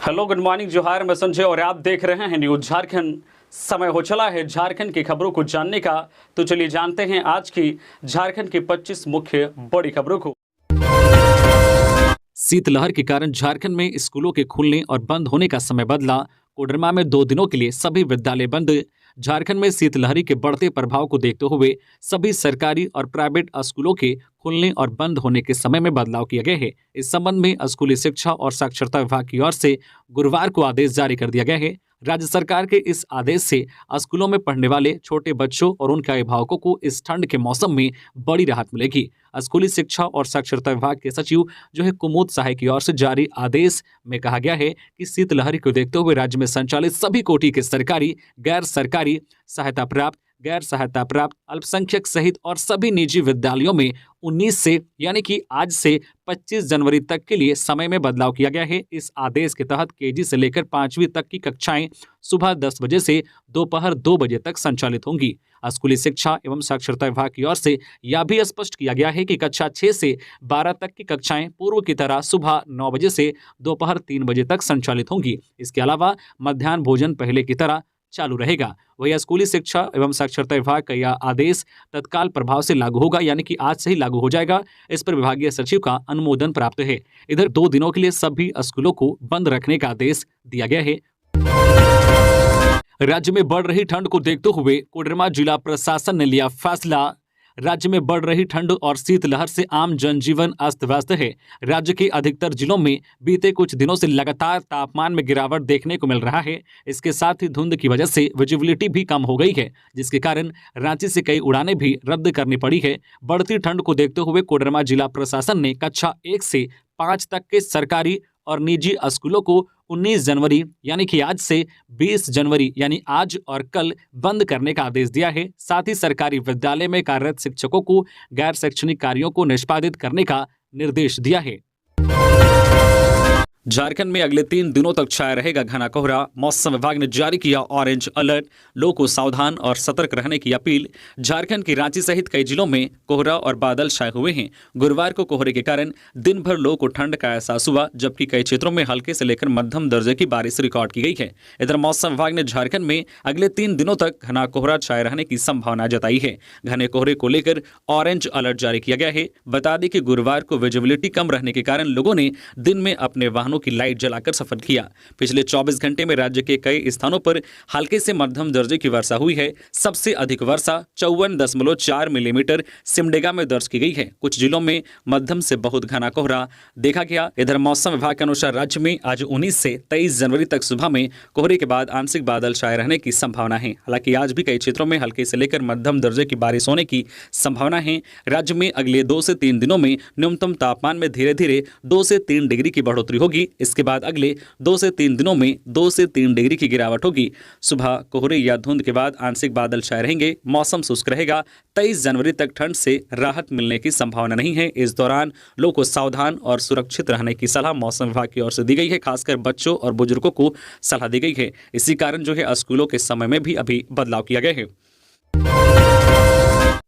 Hello, good morning, जोहार। मैं संजय और आप देख रहे हैं न्यूज झारखंड। समय हो चला है झारखंड की खबरों को जानने का, तो चलिए जानते हैं आज की झारखंड की 25 मुख्य बड़ी खबरों को। शीतलहर के कारण झारखंड में स्कूलों के खुलने और बंद होने का समय बदला। कोडरमा में 2 दिनों के लिए सभी विद्यालय बंद। झारखंड में शीतलहरी के बढ़ते प्रभाव को देखते हुए सभी सरकारी और प्राइवेट स्कूलों के खुलने और बंद होने के समय में बदलाव किया गया है। इस संबंध में स्कूली शिक्षा और साक्षरता विभाग की ओर से गुरुवार को आदेश जारी कर दिया गया है। राज्य सरकार के इस आदेश से स्कूलों में पढ़ने वाले छोटे बच्चों और उनके अभिभावकों को इस ठंड के मौसम में बड़ी राहत मिलेगी। स्कूली शिक्षा और साक्षरता विभाग के सचिव जो है कुमुद सहाय की ओर से जारी आदेश में कहा गया है कि शीतलहरी को देखते हुए राज्य में संचालित सभी कोटि के सरकारी, गैर सरकारी, सहायता प्राप्त, गैर सहायता प्राप्त, अल्पसंख्यक सहित और सभी निजी विद्यालयों में 19 से यानी कि आज से 25 जनवरी तक के लिए समय में बदलाव किया गया है। इस आदेश के तहत केजी से लेकर 5वीं तक की कक्षाएं सुबह 10 बजे से दोपहर 2 बजे तक संचालित होंगी। स्कूली शिक्षा एवं साक्षरता विभाग की ओर से यह भी स्पष्ट किया गया है कि कक्षा 6 से 12 तक की कक्षाएं पूर्व की तरह सुबह 9 बजे से दोपहर 3 बजे तक संचालित होंगी। इसके अलावा मध्याह्न भोजन पहले की तरह चालू रहेगा। वही स्कूली शिक्षा एवं साक्षरता विभाग का यह आदेश तत्काल प्रभाव से लागू होगा, यानी कि आज से ही लागू हो जाएगा। इस पर विभागीय सचिव का अनुमोदन प्राप्त है। इधर 2 दिनों के लिए सभी स्कूलों को बंद रखने का आदेश दिया गया है। राज्य में बढ़ रही ठंड को देखते हुए कोडरमा जिला प्रशासन ने लिया फैसला। राज्य में बढ़ रही ठंड और शीतलहर से आम जनजीवन अस्त व्यस्त है। राज्य के अधिकतर जिलों में बीते कुछ दिनों से लगातार तापमान में गिरावट देखने को मिल रहा है। इसके साथ ही धुंध की वजह से विजिबिलिटी भी कम हो गई है, जिसके कारण रांची से कई उड़ानें भी रद्द करनी पड़ी है। बढ़ती ठंड को देखते हुए कोडरमा जिला प्रशासन ने कक्षा 1 से 5 तक के सरकारी और निजी स्कूलों को 19 जनवरी यानी कि आज से 20 जनवरी यानी आज और कल बंद करने का आदेश दिया है। साथ ही सरकारी विद्यालय में कार्यरत शिक्षकों को गैर शैक्षणिक कार्यों को निष्पादित करने का निर्देश दिया है। झारखंड में अगले 3 दिनों तक छाया रहेगा घना कोहरा। मौसम विभाग ने जारी किया ऑरेंज अलर्ट, लोगों को सावधान और सतर्क रहने की अपील। झारखंड की रांची सहित कई जिलों में कोहरा और बादल छाए हुए हैं। गुरुवार को कोहरे के कारण दिन भर लोगों को ठंड का एहसास हुआ, जबकि कई क्षेत्रों में हल्के से लेकर मध्यम दर्जे की बारिश रिकॉर्ड की गई है। इधर मौसम विभाग ने झारखंड में अगले 3 दिनों तक घना कोहरा छाए रहने की संभावना जताई है। घने कोहरे को लेकर ऑरेंज अलर्ट जारी किया गया है। बता दें कि गुरुवार को विजिबिलिटी कम रहने के कारण लोगों ने दिन में अपने वाहनों की लाइट जलाकर सफर किया। पिछले 24 घंटे में राज्य के कई स्थानों पर हल्के से मध्यम दर्जे की वर्षा हुई है। सबसे अधिक वर्षा 54.4 मिलीमीटर सिमडेगा में दर्ज की गई है। कुछ जिलों में मध्यम से बहुत घना कोहरा देखा गया। इधर मौसम विभाग के अनुसार राज्य में आज 19 से 23 जनवरी तक सुबह में कोहरे के बाद आंशिक बादल छाए रहने की संभावना है। हालांकि आज भी कई क्षेत्रों में हल्के से लेकर मध्यम दर्जे की बारिश होने की संभावना है। राज्य में अगले 2 से 3 दिनों में न्यूनतम तापमान में धीरे धीरे 2 से 3 डिग्री की बढ़ोतरी होगी। इसके बाद अगले 2 से 3 दिनों में 2 से 3 डिग्री की गिरावट होगी। सुबह कोहरे या धुंध के बाद आंशिक बादल छाए रहेंगे। मौसम शुष्क रहेगा। 23 जनवरी तक ठंड से राहत मिलने की संभावना नहीं है। इस दौरान लोगों को सावधान और सुरक्षित रहने की सलाह मौसम विभाग की ओर से दी गई है। खासकर बच्चों और बुजुर्गों को सलाह दी गई है। इसी कारण जो है स्कूलों के समय में भी अभी बदलाव किया गया है।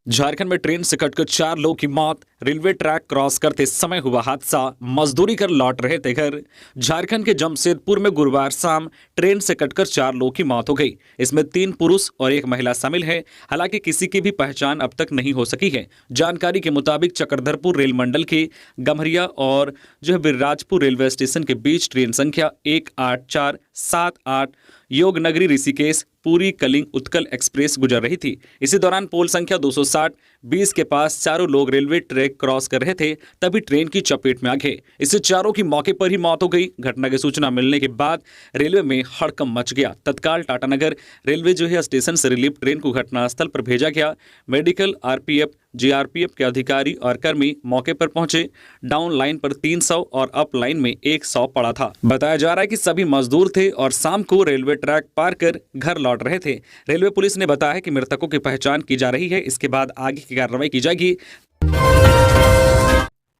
झारखंड में ट्रेन से कटकर 4 लोगों की मौत। रेलवे ट्रैक क्रॉस करते समय हुआ हादसा, मजदूरी कर लौट रहे थे घर। झारखंड के जमशेदपुर में गुरुवार शाम ट्रेन से कटकर 4 लोगों की मौत हो गई। इसमें 3 पुरुष और 1 महिला शामिल है। हालांकि किसी की भी पहचान अब तक नहीं हो सकी है। जानकारी के मुताबिक चक्रधरपुर रेल मंडल के गम्हरिया और जो है बिरराजपुर रेलवे स्टेशन के बीच ट्रेन संख्या 18478 योगनगरी ऋषिकेश पूरी कलिंग उत्कल एक्सप्रेस गुजर रही थी। इसी दौरान पोल संख्या 260-20 के पास चारों लोग रेलवे ट्रैक क्रॉस कर रहे थे, तभी ट्रेन की चपेट में आ गए। इससे चारों की मौके पर ही मौत हो गई। घटना की सूचना मिलने के बाद रेलवे में हड़कंप मच गया। तत्काल टाटानगर रेलवे जो है स्टेशन से रिलीफ ट्रेन को घटनास्थल पर भेजा गया। मेडिकल, आरपीएफ, जीआरपीएफ के अधिकारी और कर्मी मौके पर पहुंचे। डाउन लाइन पर 300 और अप लाइन में 100 पड़ा था। बताया जा रहा है कि सभी मजदूर थे और शाम को रेलवे ट्रैक पार कर घर लौट रहे थे। रेलवे पुलिस ने बताया कि मृतकों की पहचान की जा रही है। इसके बाद आगे की कार्रवाई की जाएगी।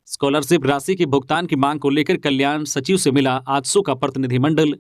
स्कॉलरशिप राशि के भुगतान की मांग को लेकर कल्याण सचिव से मिला आजसू का प्रतिनिधिमंडल।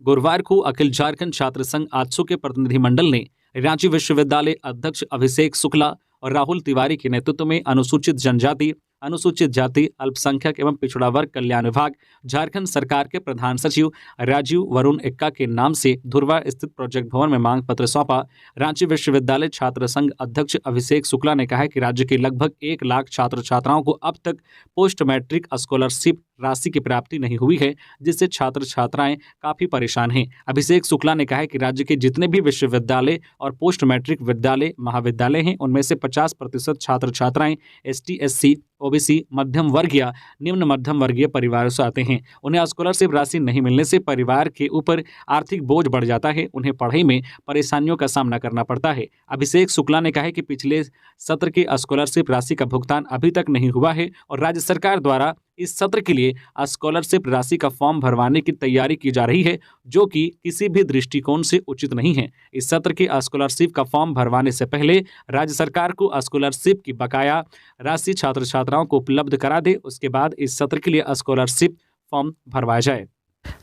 गुरुवार को अखिल झारखंड छात्र संघ आजसू के प्रतिनिधिमंडल ने रांची विश्वविद्यालय अध्यक्ष अभिषेक शुक्ला और राहुल तिवारी के नेतृत्व में अनुसूचित जनजाति अनुसूचित जाति, अल्पसंख्यक एवं पिछड़ा वर्ग कल्याण विभाग, झारखंड सरकार के प्रधान सचिव राजीव वरुण एक्का के नाम से धुरवा स्थित प्रोजेक्ट भवन में मांग पत्र सौंपा। रांची विश्वविद्यालय छात्र संघ अध्यक्ष अभिषेक शुक्ला ने कहा है कि राज्य के लगभग 1 लाख छात्र छात्राओं को अब तक पोस्ट मैट्रिक स्कॉलरशिप राशि की प्राप्ति नहीं हुई है, जिससे छात्र छात्राएं काफी परेशान हैं। अभिषेक शुक्ला ने कहा है कि राज्य के जितने भी विश्वविद्यालय और पोस्ट मैट्रिक विद्यालय महाविद्यालय हैं, उनमें से 50% छात्र छात्राएं ST SC OBC मध्यम वर्ग या निम्न मध्यम वर्गीय परिवारों से आते हैं। उन्हें स्कॉलरशिप राशि नहीं मिलने से परिवार के ऊपर आर्थिक बोझ बढ़ जाता है, उन्हें पढ़ाई में परेशानियों का सामना करना पड़ता है। अभिषेक शुक्ला ने कहा है कि पिछले सत्र की स्कॉलरशिप राशि का भुगतान अभी तक नहीं हुआ है और राज्य सरकार द्वारा इस सत्र के लिए स्कॉलरशिप राशि का फॉर्म भरवाने की तैयारी की जा रही है, जो कि किसी भी दृष्टिकोण से उचित नहीं है। इस सत्र की स्कॉलरशिप का फॉर्म भरवाने से पहले राज्य सरकार को स्कॉलरशिप की बकाया राशि छात्र छात्राओं को उपलब्ध करा दे, उसके बाद इस सत्र के लिए स्कॉलरशिप फॉर्म भरवाया जाए।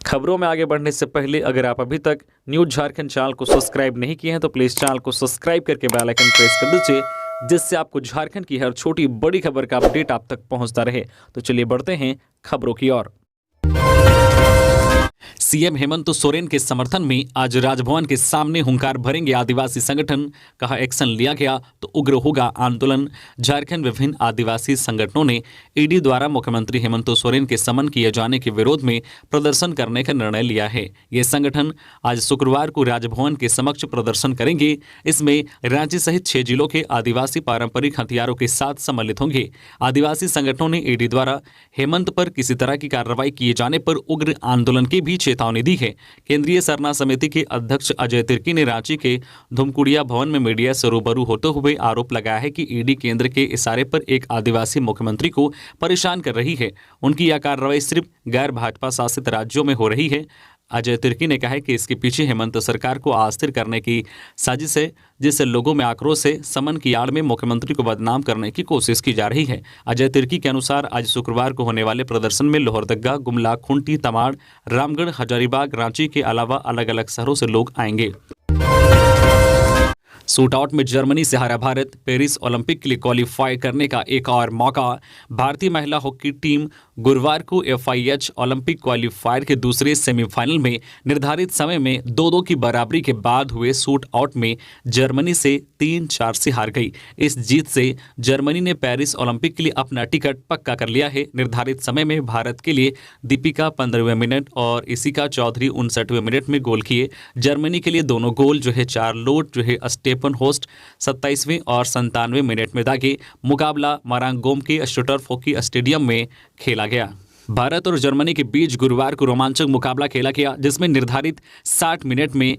खबरों में आगे बढ़ने से पहले अगर आप अभी तक न्यूज़ झारखंड चैनल को सब्सक्राइब नहीं किए हैं तो प्लीज़ चैनल को सब्सक्राइब करके बेल आइकन प्रेस कर दीजिए, जिससे आपको झारखंड की हर छोटी बड़ी खबर का अपडेट आप तक पहुंचता रहे। तो चलिए बढ़ते हैं खबरों की ओर। सीएम हेमंत सोरेन के समर्थन में आज राजभवन के सामने हुंकार भरेंगे आदिवासी संगठन, कहा एक्शन लिया गया तो उग्र होगा आंदोलन। झारखंड विभिन्न आदिवासी संगठनों ने ईडी द्वारा मुख्यमंत्री हेमंत सोरेन के समन किए जाने के विरोध में प्रदर्शन करने का निर्णय लिया है। ये संगठन आज शुक्रवार को राजभवन के समक्ष प्रदर्शन करेंगे। इसमें रांची सहित 6 जिलों के आदिवासी पारंपरिक हथियारों के साथ सम्मिलित होंगे। आदिवासी संगठनों ने ईडी द्वारा हेमंत पर किसी तरह की कार्रवाई किए जाने पर उग्र आंदोलन की भी चेतावनी दी है। केंद्रीय सरना समिति के अध्यक्ष अजय तिर्की ने रांची के धुमकुड़िया भवन में मीडिया से रूबरू होते हुए आरोप लगाया है कि ईडी केंद्र के इशारे पर एक आदिवासी मुख्यमंत्री को परेशान कर रही है। उनकी यह कार्रवाई सिर्फ गैर भाजपा शासित राज्यों में हो रही है। अजय तिर्की ने कहा है कि इसके पीछे हेमंत सरकार को अस्थिर करने की साजिश है, जिससे लोगों में आक्रोश से समन की आड़ में मुख्यमंत्री को बदनाम करने की कोशिश की जा रही है। अजय तिर्की के अनुसार आज शुक्रवार को होने वाले प्रदर्शन में लोहरदगा, गुमला, खूंटी, तमाड़, रामगढ़, हजारीबाग, रांची के अलावा अलग अलग शहरों से लोग आएंगे। शूट आउट में जर्मनी से हारा भारत, पेरिस ओलंपिक के लिए क्वालिफाई करने का एक और मौका। भारतीय महिला हॉकी टीम गुरुवार को FIH ओलंपिक क्वालिफायर के दूसरे सेमीफाइनल में निर्धारित समय में 2-2 की बराबरी के बाद हुए शूट आउट में जर्मनी से 3-4 से हार गई। इस जीत से जर्मनी ने पेरिस ओलंपिक के लिए अपना टिकट पक्का कर लिया है। निर्धारित समय में भारत के लिए दीपिका 15वें मिनट और इशिका चौधरी 59वें मिनट में गोल किए। जर्मनी के लिए दोनों गोल चार्लोट स्टेफन होस्ट 27वें और 97वें मिनट में दागे। मुकाबला मरांगोम के स्टुटर्फ हॉकी स्टेडियम में खेला गया। भारत और जर्मनी के बीच गुरुवार को रोमांचक मुकाबला खेला गया, जिसमें निर्धारित 60 मिनट में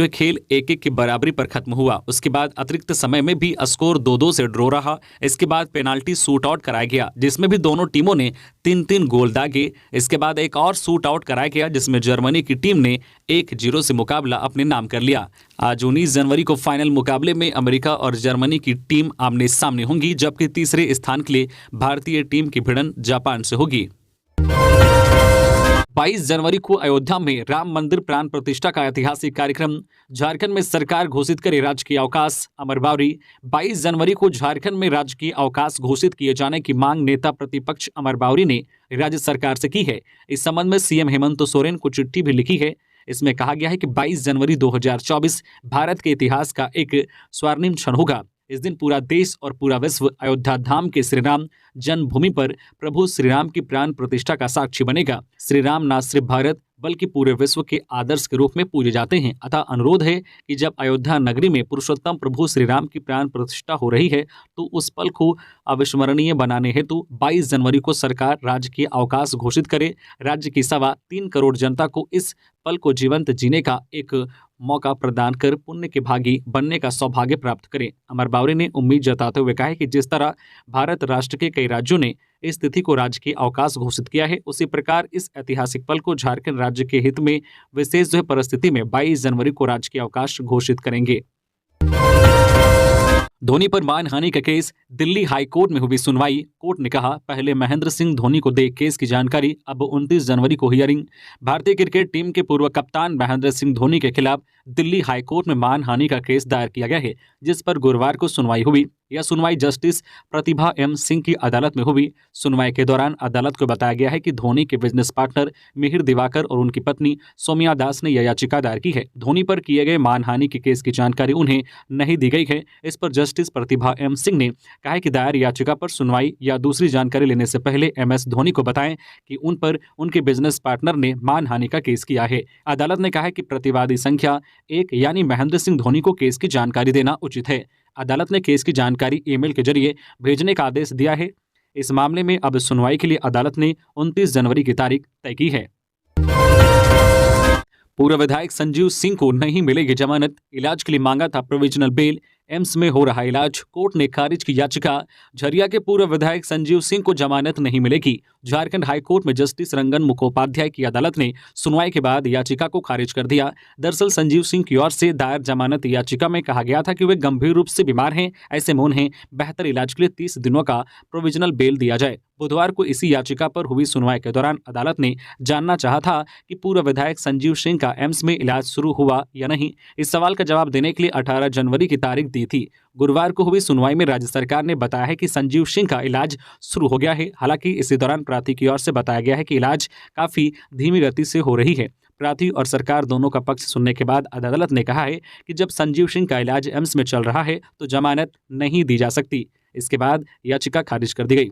खेल 1-1 की बराबरी पर खत्म हुआ। उसके बाद अतिरिक्त समय में भी स्कोर 2-2 से ड्रॉ रहा। इसके बाद पेनाल्टी शूट आउट कराया गया, जिसमें भी दोनों टीमों ने 3-3 गोल दागे। इसके बाद एक और शूट आउट कराया गया, जिसमें जर्मनी की टीम ने 1-0 से मुकाबला अपने नाम कर लिया। आज 19 जनवरी को फाइनल मुकाबले में अमेरिका और जर्मनी की टीम आमने सामने होंगी, जबकि तीसरे स्थान के लिए भारतीय टीम की भिड़ंत जापान से होगी। 22 जनवरी को अयोध्या में राम मंदिर प्राण प्रतिष्ठा का ऐतिहासिक कार्यक्रम। झारखंड में सरकार घोषित करे राजकीय अवकाश, अमर बावरी। 22 जनवरी को झारखंड में राजकीय अवकाश घोषित किए जाने की मांग नेता प्रतिपक्ष अमर बावरी ने राज्य सरकार से की है। इस संबंध में सीएम हेमंत सोरेन को चिट्ठी भी लिखी है। इसमें कहा गया है कि 22 जनवरी 2024 भारत के इतिहास का एक स्वर्णिम क्षण होगा। इस दिन पूरा देश और पूरा विश्व अयोध्या धाम के श्रीराम जन्मभूमि पर प्रभु श्रीराम की प्राण प्रतिष्ठा का साक्षी बनेगा। श्रीराम न सिर्फ भारत बल्कि पूरे विश्व के आदर्श के रूप में पूजे जाते हैं। अतः अनुरोध है कि जब अयोध्या नगरी में पुरुषोत्तम प्रभु श्रीराम की प्राण प्रतिष्ठा हो रही है, तो उस पल को अविस्मरणीय बनाने हेतु 22 जनवरी को सरकार राजकीय अवकाश घोषित करे। राज्य की 3.25 करोड़ जनता को इस पल को जीवंत जीने का एक मौका प्रदान कर पुण्य के भागी बनने का सौभाग्य प्राप्त करें। अमर बावरी ने उम्मीद जताते हुए कहा है कि जिस तरह भारत राष्ट्र के कई राज्यों ने इस तिथि को राजकीय अवकाश घोषित किया है, उसी प्रकार इस ऐतिहासिक पल को झारखंड राज्य के हित में विशेष परिस्थिति में 22 जनवरी को राजकीय अवकाश घोषित करेंगे। धोनी पर मानहानि का केस, दिल्ली हाई कोर्ट में हुई सुनवाई। कोर्ट ने कहा, पहले महेंद्र सिंह धोनी को दे केस की जानकारी, अब 29 जनवरी को हियरिंग। भारतीय क्रिकेट टीम के पूर्व कप्तान महेंद्र सिंह धोनी के खिलाफ दिल्ली हाई कोर्ट में मानहानि का केस दायर किया गया है, जिस पर गुरुवार को सुनवाई हुई। यह सुनवाई जस्टिस प्रतिभा एम सिंह की अदालत में हुई। सुनवाई के दौरान अदालत को बताया गया है कि धोनी के बिजनेस पार्टनर मिहिर दिवाकर और उनकी पत्नी सौम्या दास ने यह याचिका दायर की है। धोनी पर किए गए मानहानि के केस की जानकारी उन्हें नहीं दी गई है। इस पर जस्टिस प्रतिभा एम सिंह ने कहा है कि दायर याचिका पर सुनवाई या दूसरी जानकारी लेने से पहले MS धोनी को बताएं कि उन पर उनके बिजनेस पार्टनर ने मानहानि का केस किया है। अदालत ने कहा है कि प्रतिवादी संख्या 1 यानी महेंद्र सिंह धोनी को केस की जानकारी देना उचित है। अदालत ने केस की जानकारी ईमेल के जरिए भेजने का आदेश दिया है। इस मामले में अब सुनवाई के लिए अदालत ने 29 जनवरी की तारीख तय की है। पूर्व विधायक संजीव सिंह को नहीं मिलेगी जमानत, इलाज के लिए मांगा था प्रोविजनल बेल, एम्स में हो रहा इलाज, कोर्ट ने खारिज की याचिका। झरिया के पूर्व विधायक संजीव सिंह को जमानत नहीं मिलेगी। झारखंड हाईकोर्ट में जस्टिस रंगन मुखोपाध्याय की अदालत ने सुनवाई के बाद याचिका को खारिज कर दिया। दरअसल संजीव सिंह की ओर से दायर जमानत याचिका में कहा गया था कि वे गंभीर रूप से बीमार हैं, ऐसे में उन्हें बेहतर इलाज के लिए 30 दिनों का प्रोविजनल बेल दिया जाए। बुधवार को इसी याचिका पर हुई सुनवाई के दौरान अदालत ने जानना चाहा था कि पूर्व विधायक संजीव सिंह का एम्स में इलाज शुरू हुआ या नहीं। इस सवाल का जवाब देने के लिए 18 जनवरी की तारीख दी थी। गुरुवार को हुई सुनवाई में राज्य सरकार ने बताया है कि संजीव सिंह का इलाज शुरू हो गया है। हालांकि इसी दौरान प्रार्थी की ओर से बताया गया है कि इलाज काफी धीमी गति से हो रही है। प्रार्थी और सरकार दोनों का पक्ष सुनने के बाद अदालत ने कहा है कि जब संजीव सिंह का इलाज एम्स में चल रहा है तो जमानत नहीं दी जा सकती। इसके बाद याचिका खारिज कर दी गई।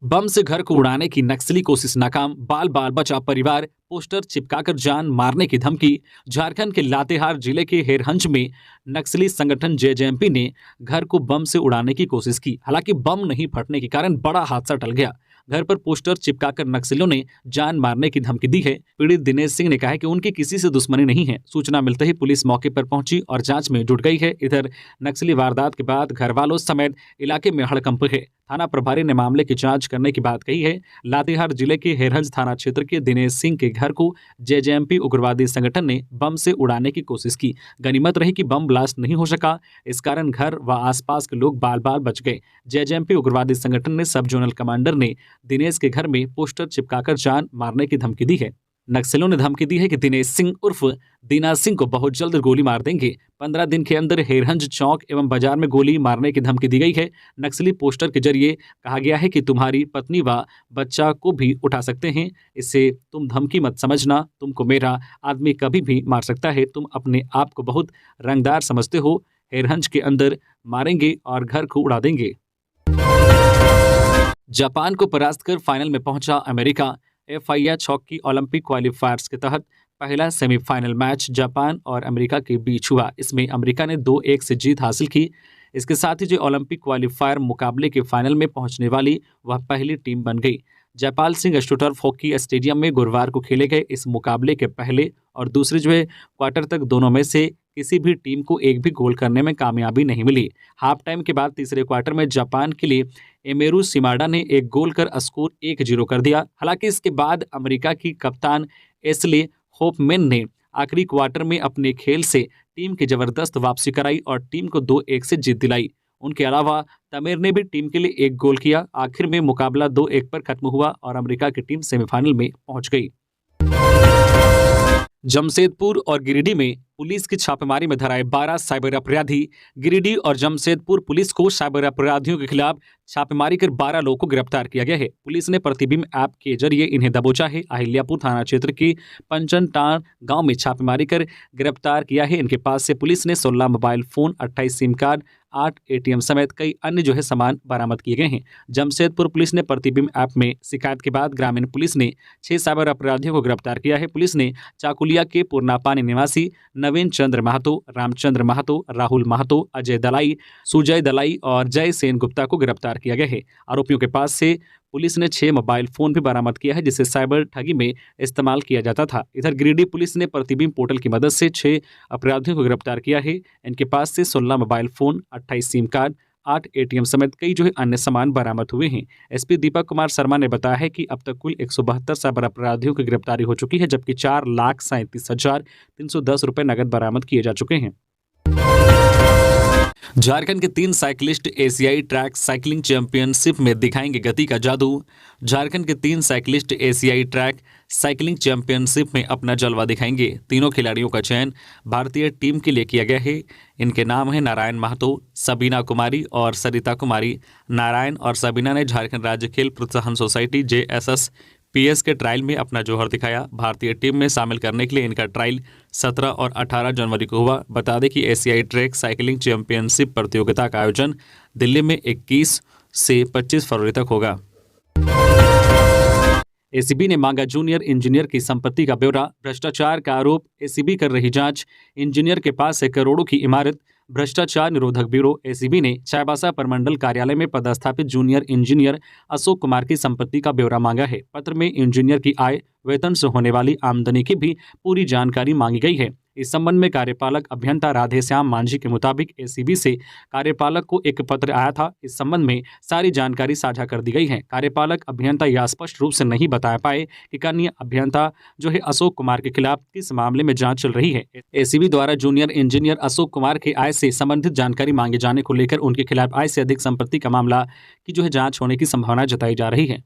बम से घर को उड़ाने की नक्सली कोशिश नाकाम, बाल बाल बचा परिवार, पोस्टर चिपकाकर जान मारने की धमकी। झारखंड के लातेहार जिले के हेरहंज में नक्सली संगठन JJMP ने घर को बम से उड़ाने की कोशिश की। हालांकि बम नहीं फटने के कारण बड़ा हादसा टल गया। घर पर पोस्टर चिपकाकर नक्सलियों ने जान मारने की धमकी दी है। पीड़ित दिनेश सिंह ने कहा है कि उनकी किसी से दुश्मनी नहीं है। सूचना मिलते ही पुलिस मौके पर पहुंची और जांच में जुट गई है। इधर नक्सली वारदात के बाद घर वालों समेत इलाके में हड़कंप है। थाना प्रभारी ने मामले की जांच करने की बात कही है। लातेहार जिले के हेरहंज थाना क्षेत्र के दिनेश सिंह के घर को JJMP उग्रवादी संगठन ने बम से उड़ाने की कोशिश की। गनीमत रही कि बम ब्लास्ट नहीं हो सका, इस कारण घर व आसपास के लोग बाल बाल बच गए। JJMP उग्रवादी संगठन ने सब जोनल कमांडर ने दिनेश के घर में पोस्टर चिपकाकर जान मारने की धमकी दी है। नक्सलियों ने धमकी दी है कि दिनेश सिंह उर्फ दीना सिंह को बहुत जल्द गोली मार देंगे। 15 दिन के अंदर हेरहंज चौक एवं बाजार में गोली मारने की धमकी दी गई है। नक्सली पोस्टर के जरिए कहा गया है कि तुम्हारी पत्नी व बच्चा को भी उठा सकते हैं, इससे तुम धमकी मत समझना, तुमको मेरा आदमी कभी भी मार सकता है, तुम अपने आप को बहुत रंगदार समझते हो, हेरहंज के अंदर मारेंगे और घर को उड़ा देंगे। जापान को परास्त कर फाइनल में पहुंचा अमेरिका। FIH हॉकी ओलंपिक क्वालिफायर्स के तहत पहला सेमीफाइनल मैच जापान और अमेरिका के बीच हुआ। इसमें अमेरिका ने 2-1 से जीत हासिल की। इसके साथ ही जो ओलंपिक क्वालिफायर मुकाबले के फाइनल में पहुंचने वाली वह पहली टीम बन गई। Jaipal Singh astroturf hockey stadium में गुरुवार को खेले गए इस मुकाबले के पहले और दूसरे क्वार्टर तक दोनों में से किसी भी टीम को एक भी गोल करने में कामयाबी नहीं मिली। हाफ टाइम के बाद तीसरे क्वार्टर में जापान के लिए एमेरू शिमाडा ने एक गोल कर स्कोर 1-0 कर दिया। हालांकि इसके बाद अमेरिका की कप्तान एशले होपमैन ने आखिरी क्वार्टर में अपने खेल से टीम की जबरदस्त वापसी कराई और टीम को 2-1 से जीत दिलाई। उनके अलावा तमीर ने भी टीम के लिए एक गोल किया। आखिर में मुकाबला 2-1 पर खत्म हुआ और अमेरिका की टीम सेमीफाइनल में पहुंच गई। जमशेदपुर और गिरिडीह में पुलिस की छापेमारी में धराए 12 साइबर अपराधी। गिरिडीह और जमशेदपुर पुलिस को साइबर अपराधियों के खिलाफ छापेमारी कर 12 लोगों को गिरफ्तार किया गया है। पुलिस ने प्रतिबिंब ऐप के जरिए इन्हें दबोचा है। अहिल्यापुर थाना क्षेत्र के पंचनटान गांव में छापेमारी कर गिरफ्तार किया है। इनके पास से पुलिस ने 16 mobile phone, 28 SIM card, 8 ATM समेत कई अन्य सामान बरामद किए गए हैं। जमशेदपुर पुलिस ने प्रतिबिंब ऐप में शिकायत के बाद ग्रामीण पुलिस ने 6 साइबर अपराधियों को गिरफ्तार किया है। पुलिस ने चाकुलिया के पुरनापानी निवासी नवीन चंद्र महतो, रामचंद्र महतो, राहुल महतो, अजय दलाई, सुजय दलाई और जय सेन गुप्ता को गिरफ्तार किया गया है। आरोपियों के पास से पुलिस ने 6 मोबाइल फोन भी बरामद किया है जिसे साइबर ठगी में इस्तेमाल किया जाता था। इधर गिरिडीह पुलिस ने प्रतिबिंब पोर्टल की मदद से 6 अपराधियों को गिरफ्तार किया है। इनके पास से 16 mobile phone, 28 SIM card, 8 ATM समेत कई अन्य सामान बरामद हुए हैं। SP दीपक कुमार शर्मा ने बताया है कि अब तक कुल 172 साइबर अपराधियों की गिरफ्तारी हो चुकी है, जबकि 4,37,310 रुपये नगद बरामद किए जा चुके हैं। झारखंड के 3 साइकिलिस्ट एशियाई ट्रैक साइकिलिंग चैंपियनशिप में दिखाएंगे गति का जादू। झारखंड के 3 साइकिलिस्ट एशियाई ट्रैक साइकिलिंग चैंपियनशिप में अपना जलवा दिखाएंगे। तीनों खिलाड़ियों का चयन भारतीय टीम के लिए किया गया है। इनके नाम हैं नारायण महतो, सबीना कुमारी और सरिता कुमारी। नारायण और सबीना ने झारखंड राज्य खेल प्रोत्साहन सोसाइटी JSSPS के ट्रायल में अपना जोहर दिखाया। भारतीय टीम में शामिल करने के लिए इनका ट्रायल 17 और 18 जनवरी को हुआ। बता दें कि एशियाई ट्रैक साइकिलिंग चैंपियनशिप प्रतियोगिता का आयोजन दिल्ली में 21 से 25 फरवरी तक होगा। एसीबी ने मांगा जूनियर इंजीनियर की संपत्ति का ब्यौरा। भ्रष्टाचार का आरोप, एसीबी कर रही जांच। इंजीनियर के पास है करोड़ों की इमारत। भ्रष्टाचार निरोधक ब्यूरो एसीबी ने चाईबासा प्रमंडल कार्यालय में पदस्थापित जूनियर इंजीनियर अशोक कुमार की संपत्ति का ब्यौरा मांगा है। पत्र में इंजीनियर की आय, वेतन से होने वाली आमदनी की भी पूरी जानकारी मांगी गई है। इस संबंध में कार्यपालक अभियंता राधेश्याम मांझी के मुताबिक एसीबी से कार्यपालक को एक पत्र आया था। इस संबंध में सारी जानकारी साझा कर दी गई है। कार्यपालक अभियंता यह स्पष्ट रूप से नहीं बता पाए कि कनीय अभियंता जो है अशोक कुमार के खिलाफ किस मामले में जांच चल रही है। एसीबी द्वारा जूनियर इंजीनियर अशोक कुमार के आय से संबंधित जानकारी मांगे जाने को लेकर उनके खिलाफ आय से अधिक संपत्ति का मामला की जो है जांच होने की संभावना जताई जा रही है।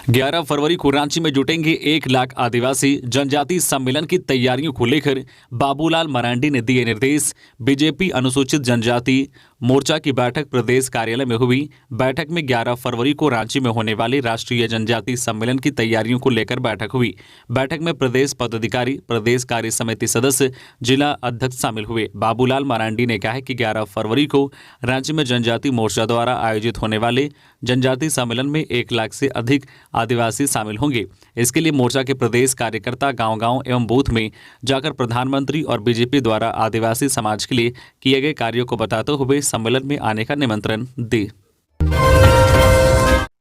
11 फरवरी को रांची में जुटेंगे 1 लाख आदिवासी। जनजाति सम्मेलन की तैयारियों को लेकर बाबूलाल मरांडी ने दिए निर्देश। बीजेपी अनुसूचित जनजाति मोर्चा की बैठक प्रदेश कार्यालय में हुई। बैठक में 11 फरवरी को रांची में होने वाले राष्ट्रीय जनजाति सम्मेलन की तैयारियों को लेकर बैठक हुई। बैठक में प्रदेश पदाधिकारी, प्रदेश कार्य समिति सदस्य, जिला अध्यक्ष शामिल हुए। बाबूलाल मरांडी ने कहा कि 11 फरवरी को रांची में जनजाति मोर्चा द्वारा आयोजित होने वाले जनजाति सम्मेलन में 1 लाख से अधिक आदिवासी शामिल होंगे। इसके लिए मोर्चा के प्रदेश कार्यकर्ता गांव-गांव एवं बूथ में जाकर प्रधानमंत्री और बीजेपी द्वारा आदिवासी समाज के लिए किए गए कार्यों को बताते हुए सम्मेलन में आने का निमंत्रण दे।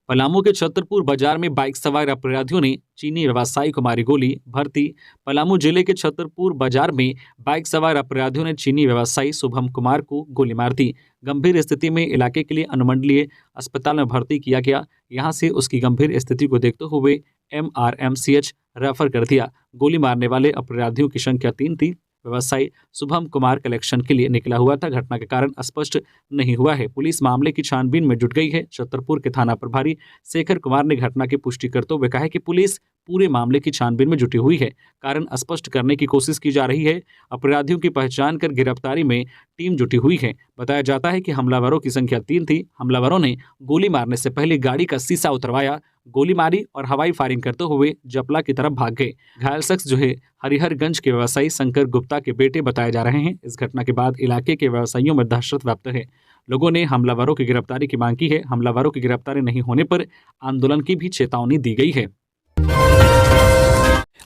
पलामू के छतरपुर बाजार में बाइक सवार अपराधियों ने चीनी व्यवसायी को मारी गोली। भर्ती। पलामू जिले के छतरपुर बाजार में बाइक सवार अपराधियों ने चीनी व्यवसायी शुभम कुमार को गोली मार दी। गंभीर स्थिति में इलाके के लिए अनुमंडलीय अस्पताल में भर्ती किया गया। यहां से उसकी गंभीर स्थिति को देखते हुए MRMCH रेफर कर दिया। गोली मारने वाले अपराधियों की संख्या 3 थी। व्यवसायी शुभम कुमार कलेक्शन के लिए निकला हुआ था। घटना के कारण स्पष्ट नहीं हुआ है। पुलिस मामले की छानबीन में जुट गई है। छतरपुर के थाना प्रभारी शेखर कुमार ने घटना की पुष्टि करते हुए कहा कि पुलिस पूरे मामले की छानबीन में जुटी हुई है। कारण स्पष्ट करने की कोशिश की जा रही है। अपराधियों की पहचान कर गिरफ्तारी में टीम जुटी हुई है। बताया जाता है कि हमलावरों की संख्या 3 थी। हमलावरों ने गोली मारने से पहले गाड़ी का शीशा उतरवाया, गोली मारी और हवाई फायरिंग करते हुए जपला की तरफ भाग गए। घायल शख्स जो है हरिहरगंज के व्यवसायी शंकर गुप्ता के बेटे बताए जा रहे हैं। इस घटना के बाद इलाके के व्यवसायियों में दहशत व्याप्त है। लोगों ने हमलावरों की गिरफ्तारी की मांग की है। हमलावरों की गिरफ्तारी नहीं होने पर आंदोलन की भी चेतावनी दी गई है।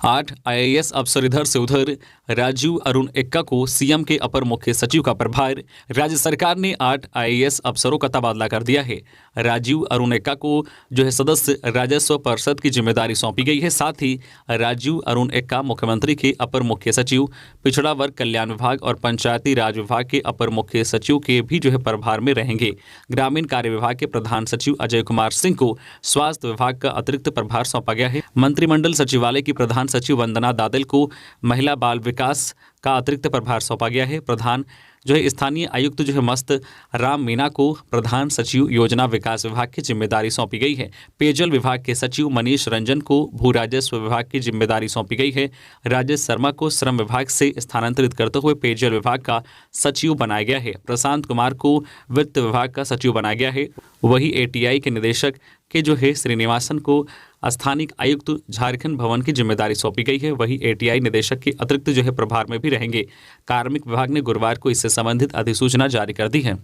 8 IAS अफसर इधर से उधर। राजीव अरुण एक्का को सीएम के अपर मुख्य सचिव का प्रभार। राज्य सरकार ने 8 IAS अफसरों का तबादला कर दिया है। राजीव अरुण एक्का को जो है सदस्य राजस्व परिषद की जिम्मेदारी सौंपी गई है। साथ ही राजीव अरुण एक्का मुख्यमंत्री के अपर मुख्य सचिव, पिछड़ा वर्ग कल्याण विभाग और पंचायती राज विभाग के अपर मुख्य सचिव के भी जो है प्रभार में रहेंगे। ग्रामीण कार्य विभाग के प्रधान सचिव अजय कुमार सिंह को स्वास्थ्य विभाग का अतिरिक्त प्रभार सौंपा गया है। मंत्रिमंडल सचिवालय की प्रधान सचिव वंदना दादल को महिला बाल विकास का अतिरिक्त प्रभार सौंपा गया है। प्रधान जो है स्थानीय आयुक्त जो है मस्त राम मीना को प्रधान सचिव योजना विकास विभाग की जिम्मेदारी सौंपी गई है। पेयजल विभाग के सचिव मनीष रंजन को भू राजस्व विभाग की जिम्मेदारी सौंपी गई है। राजेश शर्मा को श्रम विभाग से स्थानांतरित करते हुए पेयजल विभाग का सचिव बनाया गया है। प्रशांत कुमार को वित्त विभाग का सचिव बनाया गया है। वही ATI के निदेशक के जो है श्रीनिवासन को स्थानिक आयुक्त झारखंड भवन की जिम्मेदारी सौंपी गई है। वही ATI निदेशक के अतिरिक्त जो है प्रभार में भी रहेंगे। कार्मिक विभाग ने गुरुवार को इससे संबंधित अधिसूचना जारी कर दी है।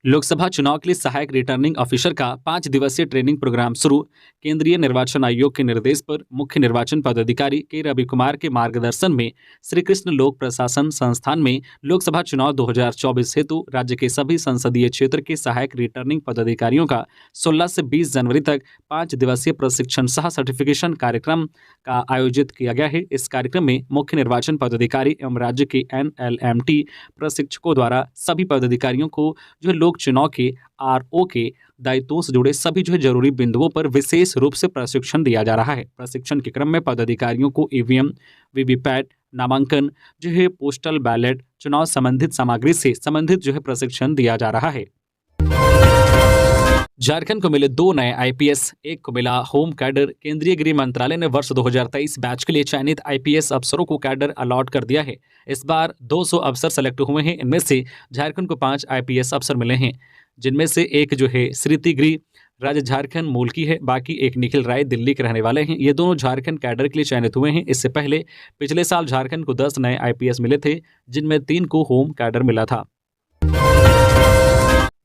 लोकसभा चुनाव के लिए सहायक रिटर्निंग ऑफिसर का 5 दिवसीय ट्रेनिंग प्रोग्राम शुरू। केंद्रीय निर्वाचन आयोग के निर्देश पर मुख्य निर्वाचन पदाधिकारी के रवि कुमार के मार्गदर्शन में श्री कृष्ण लोक प्रशासन संस्थान में लोकसभा चुनाव 2024 हेतु राज्य के सभी संसदीय क्षेत्र के सहायक रिटर्निंग पदाधिकारियों का 16 से 20 जनवरी तक 5 दिवसीय प्रशिक्षण सह सर्टिफिकेशन कार्यक्रम का आयोजित किया गया है। इस कार्यक्रम में मुख्य निर्वाचन पदाधिकारी एवं राज्य के NLMT प्रशिक्षकों द्वारा सभी पदाधिकारियों को जो है चुनाव के RO के दायित्वों से जुड़े सभी जो है जरूरी बिंदुओं पर विशेष रूप से प्रशिक्षण दिया जा रहा है। प्रशिक्षण के क्रम में पदाधिकारियों को EVM, VVPAT, नामांकन जो है पोस्टल बैलेट चुनाव संबंधित सामग्री से संबंधित जो है प्रशिक्षण दिया जा रहा है। झारखंड को मिले 2 नए आईपीएस, एक को मिला होम कैडर। केंद्रीय गृह मंत्रालय ने वर्ष 2023 बैच के लिए चयनित आईपीएस अफसरों को कैडर अलॉट कर दिया है। इस बार 200 अफसर सेलेक्ट हुए हैं। इनमें से झारखंड को 5 आईपीएस अफसर मिले हैं, जिनमें से एक जो है श्रीति गिरी राज्य झारखंड मूल की है, बाकी एक निखिल राय दिल्ली के रहने वाले हैं। ये दोनों झारखंड कैडर के लिए चयनित हुए हैं। इससे पहले पिछले साल झारखंड को 10 नए आईपीएस मिले थे, जिनमें 3 को होम कैडर मिला था।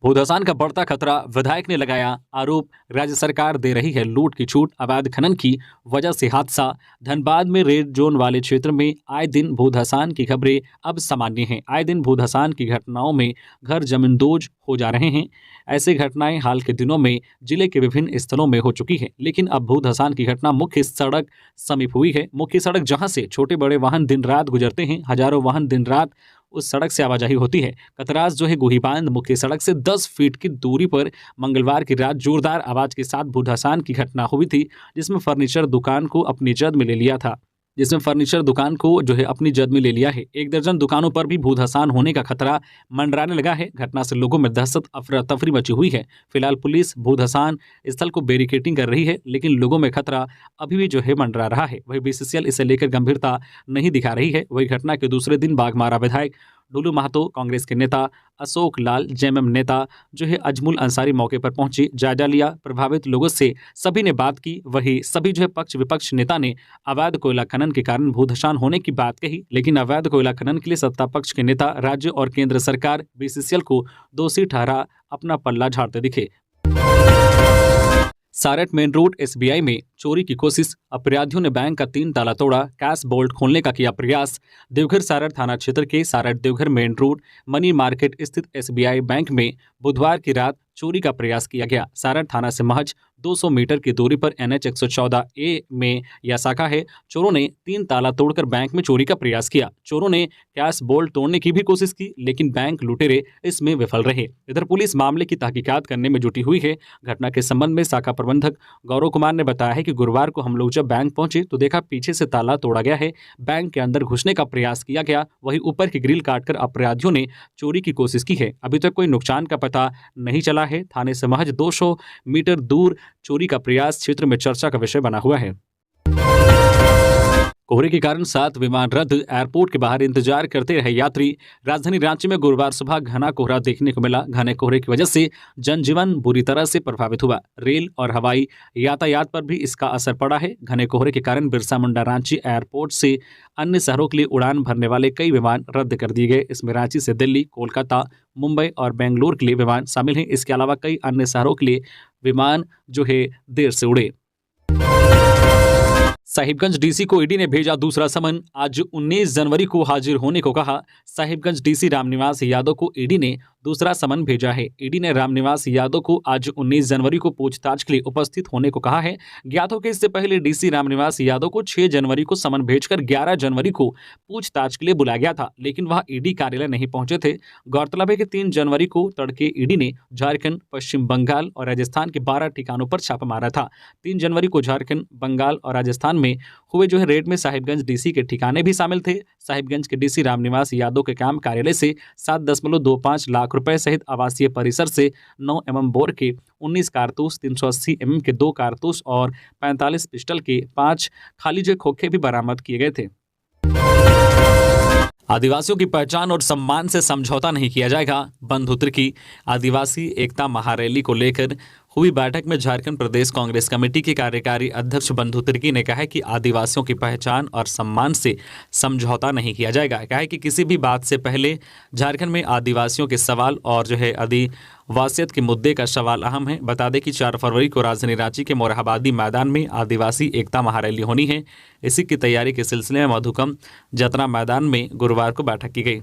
भूधसान का बढ़ता खतरा, विधायक ने लगाया आरोप। राज्य सरकार दे रही है लूट की छूट, अवैध खनन की वजह से हादसा। धनबाद में रेड जोन वाले क्षेत्र में आए दिन भूधसान की खबरें अब सामान्य हैं। आए दिन भूधसान की घटनाओं में घर जमींदोज हो जा रहे हैं। ऐसे घटनाएं हाल के दिनों में जिले के विभिन्न स्थलों में हो चुकी है, लेकिन अब भूधसान की घटना मुख्य सड़क समीप हुई है। मुख्य सड़क जहां से छोटे बड़े वाहन दिन रात गुजरते हैं, हजारों वाहन दिन रात उस सड़क से आवाजाही होती है। कतरास जो है गोहीबांध मुख्य सड़क से 10 फीट की दूरी पर मंगलवार की रात जोरदार आवाज के साथ भूधसान की घटना हुई थी, जिसमें फर्नीचर दुकान को अपनी जद में ले लिया है। 1 दर्जन दुकानों पर भी भूधसान होने का खतरा मंडराने लगा है। घटना से लोगों में दहशत अफरा तफरी मची हुई है। फिलहाल पुलिस भूधसान स्थल को बैरिकेडिंग कर रही है, लेकिन लोगों में खतरा अभी भी जो है मंडरा रहा है। वही बीसीसीएल इसे लेकर गंभीरता नहीं दिखा रही है। वही घटना के दूसरे दिन बाघमारा विधायक डुलू महतो, कांग्रेस के नेता अशोक लाल, जेएमएम नेता जो है अजमुल अंसारी मौके पर पहुंचे, जायजा लिया। प्रभावित लोगों से सभी ने बात की। वही सभी जो है पक्ष विपक्ष नेता ने अवैध कोयला खनन के कारण भूधसान होने की बात कही, लेकिन अवैध कोयला खनन के लिए सत्ता पक्ष के नेता राज्य और केंद्र सरकार बीसीसीएल को दोषी ठहरा अपना पल्ला झाड़ते दिखे। सारट मेन रोड एसबीआई में चोरी की कोशिश, अपराधियों ने बैंक का 3 ताला तोड़ा, कैश बोल्ट खोलने का किया प्रयास। देवघर सारट थाना क्षेत्र के Sarath Deoghar main road money market स्थित एसबीआई बैंक में बुधवार की रात चोरी का प्रयास किया गया। सारट थाना से महज 200 मीटर की दूरी पर NH 114A में यह शाखा है। चोरों ने 3 ताला तोड़कर बैंक में चोरी का प्रयास किया। चोरों ने कैश बोल्ट तोड़ने की भी कोशिश की, लेकिन बैंक लुटेरे इसमें विफल रहे। इधर पुलिस मामले की तहकीकात करने में जुटी हुई है। घटना के संबंध में शाखा प्रबंधक गौरव कुमार ने बताया है कि गुरुवार को हम लोग जब बैंक पहुंचे तो देखा पीछे से ताला तोड़ा गया है। बैंक के अंदर घुसने का प्रयास किया गया। वहीं ऊपर की ग्रिल काटकर अपराधियों ने चोरी की कोशिश की है। अभी तक कोई नुकसान का पता नहीं चला है। थाने से महज 200 मीटर दूर चोरी का प्रयास क्षेत्र में चर्चा का विषय बना हुआ है। कोहरे के कारण 7 विमान रद्द, एयरपोर्ट के बाहर इंतजार करते रहे यात्री। राजधानी रांची में गुरुवार सुबह घना कोहरा देखने को मिला। घने कोहरे की वजह से जनजीवन बुरी तरह से प्रभावित हुआ। रेल और हवाई यातायात पर भी इसका असर पड़ा है। घने कोहरे के कारण बिरसा मुंडा रांची एयरपोर्ट से अन्य शहरों के लिए उड़ान भरने वाले कई विमान रद्द कर दिए गए। इसमें रांची से दिल्ली, कोलकाता, मुंबई और बेंगलुरु के लिए विमान शामिल हैं। इसके अलावा कई अन्य शहरों के लिए विमान जो है देर से उड़े। साहिबगंज डीसी को ईडी ने भेजा दूसरा समन, आज 19 जनवरी को हाजिर होने को कहा। साहिबगंज डीसी रामनिवास यादव को ईडी ने दूसरा समन भेजा है। ईडी ने रामनिवास यादव को आज 19 जनवरी को पूछताछ के लिए उपस्थित होने को कहा है। ज्ञात हो कि इससे पहले डीसी रामनिवास यादव को 6 जनवरी को समन भेजकर 11 जनवरी को पूछताछ के लिए बुलाया गया था, लेकिन वह ईडी कार्यालय नहीं पहुंचे थे। गौरतलब है कि 3 जनवरी को तड़के ईडी ने झारखंड, पश्चिम बंगाल और राजस्थान के 12 ठिकानों पर छापा मारा था। 3 जनवरी को झारखंड, बंगाल और राजस्थान में हुए जो है रेड में साहिबगंज डीसी के ठिकाने भी शामिल थे। साहिबगंज के डीसी रामनिवास यादव के काम कार्यालय से 7.25 लाख रुपए सहित आवासीय परिसर से 9 mm बोर के 19 कारतूस, 380 mm के 2 कारतूस और 45 पिस्टल के 5 खाली जो खोखे भी बरामद किए गए थे। आदिवासियों की पहचान और सम्मान से समझौता नहीं किया जाएगा, बंद की आदिवासी एकता महारैली को लेकर हुई बैठक में झारखंड प्रदेश कांग्रेस कमेटी के कार्यकारी अध्यक्ष बंधु तिर्की ने कहा कि आदिवासियों की पहचान और सम्मान से समझौता नहीं किया जाएगा। कहा कि किसी भी बात से पहले झारखंड में आदिवासियों के सवाल और जो है आदिवासियत के मुद्दे का सवाल अहम है। बता दें कि 4 फरवरी को राजधानी रांची के मोरहाबादी मैदान में आदिवासी एकता महारैली होनी है। इसी की तैयारी के सिलसिले में मधुकम जतरा मैदान में गुरुवार को बैठक की गई।